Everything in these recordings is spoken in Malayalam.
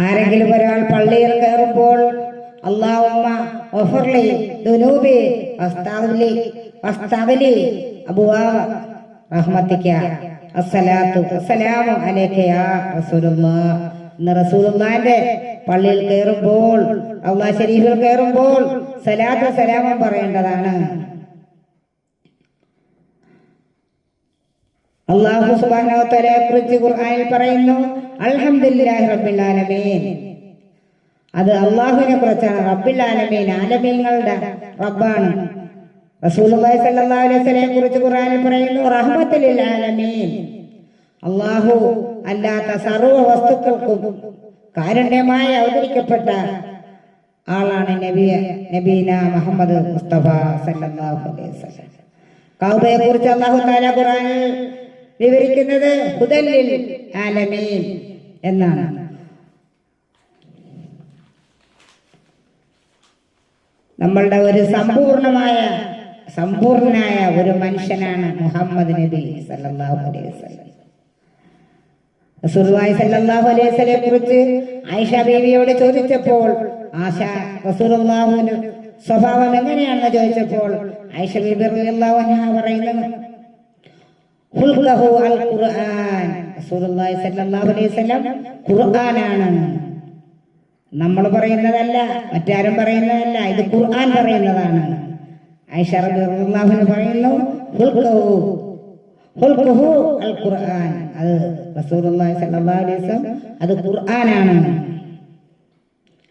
ആരെങ്കിലും ഒരാൾ പള്ളിയിൽ കയറുമ്പോൾ അല്ലാഹുമ്മ ഗഫിർലി ദുനൂബി വസ്തഗ്ഫിർലി അബ്വാബ റഹ്മതിക അസ്സലാമു അലൈക യാ റസൂലുള്ളാഹ് എന്ന റസൂലുള്ളാഹിന്റെ പള്ളിയിൽ കയറുമ്പോൾ അല്ലാഹു ശരീഫിൽ കയറുമ്പോൾ സലാത്തും സലാമും പറയേണ്ടതാണ്. അല്ലാഹു സുബ്ഹാനഹു വ തആലയെ കുറിച്ച് ഖുർആനിൽ പറയുന്നു, അൽഹംദുലില്ലാഹി റബ്ബിൽ ആലമീൻ. അത് അല്ലാഹുവിനെ കുറിച്ചാണ്. റബ്ബിൽ ആലമീൻ, ആലമീങ്ങളുടെ റബ്ബാണ്. റസൂലുള്ളാഹി സ്വല്ലല്ലാഹു അലൈഹി വസല്ലമയെ കുറിച്ച് ഖുർആനിൽ പറയുന്നു, റഹ്മത്തുൽ ലിൽ ആലമീൻ. അല്ലാഹു അല്ലാത്ത സർവ്വ വസ്തുക്കൾക്കും കാരുണ്യമായി അവതരിക്കപ്പെട്ട ആളാണ് നബീന മുഹമ്മദ് മുസ്തഫ സല്ലല്ലാഹു അലൈഹി വസല്ലം. കഅബയെ കുറിച്ച് അല്ലാഹു തആല ഖുർആനിൽ വിവരിക്കുന്നത് ഹുദൽ ലിൽ ആലമീൻ എന്നാണ്. നമ്മളുടെ ഒരു സമ്പൂർണനായ ഒരു മനുഷ്യനാണ് മുഹമ്മദ് നബി സല്ലല്ലാഹു അലൈഹി വസല്ലം. റസൂലുള്ളാഹി സല്ലല്ലാഹു അലൈഹി വസല്ലമയെ കുറിച്ച് ആയിഷ ബീവിയോട് ചോദിച്ചപ്പോൾ റസൂലുള്ളാഹിന്റെ സ്വഭാവം എങ്ങനെയാണെന്ന് ചോദിച്ചപ്പോൾ ആയിഷ ബീബി റളിയല്ലാഹു അൻഹ പറയുന്നു, ഖുൽഖുഹു അൽ ഖുർആൻ. റസൂലുള്ളാഹി സല്ലല്ലാഹു അലൈഹി വസല്ലം ഖുർആനാണ്. നമ്മൾ പറയുന്നതല്ല, മറ്റാരും പറയുന്നതല്ല, ഇത് ഖുർആൻ പറയുന്നതാണ്. ആയിഷ റളിയല്ലാഹു അൻഹ പറയുന്നു, ഖുൽഖുഹു അൽ ഖുർആൻ. അത് റസൂലുള്ളാഹി സ്വല്ലല്ലാഹു അലൈഹി വസല്ലം അത് ഖുർആനാണ്.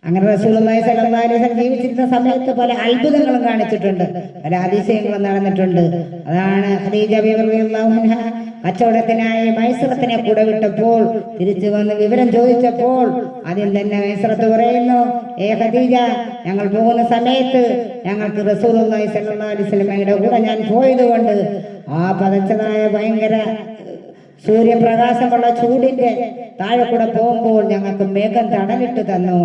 അങ്ങനെ റസൂലുള്ളാഹി സ്വല്ലല്ലാഹു അലൈഹി വസല്ലം ജീവിച്ചിരുന്ന സമയത്ത് പല അത്ഭുതങ്ങളും കാണിച്ചിട്ടുണ്ട്, പല അതിശയങ്ങളും നടന്നിട്ടുണ്ട്. അതാണ് ഖദീജ ബീവി റളിയല്ലാഹു അൻഹ കച്ചവടത്തിനായി മൈസറത്തിനെ കൂടെ വിട്ടപ്പോൾ തിരിച്ചു വന്ന് വിവരം ചോദിച്ചപ്പോൾ ആദ്യം തന്നെ മൈസറത്ത് പറയുന്നു, ഖദീജ, ഞങ്ങൾ പോകുന്ന സമയത്ത് ഞങ്ങൾക്ക് റസൂലുള്ളാഹി സ്വല്ലല്ലാഹു അലൈഹി വസല്ലമയുടെ കൂടെ ഞാൻ പോയതുകൊണ്ട് ആ പതച്ചതായ ഭയങ്കര സൂര്യപ്രകാശമുള്ള ചൂടിന്റെ താഴെ കൂടെ പോകുമ്പോൾ ഞങ്ങൾക്ക് മേഘം തണലിട്ട് തന്നു.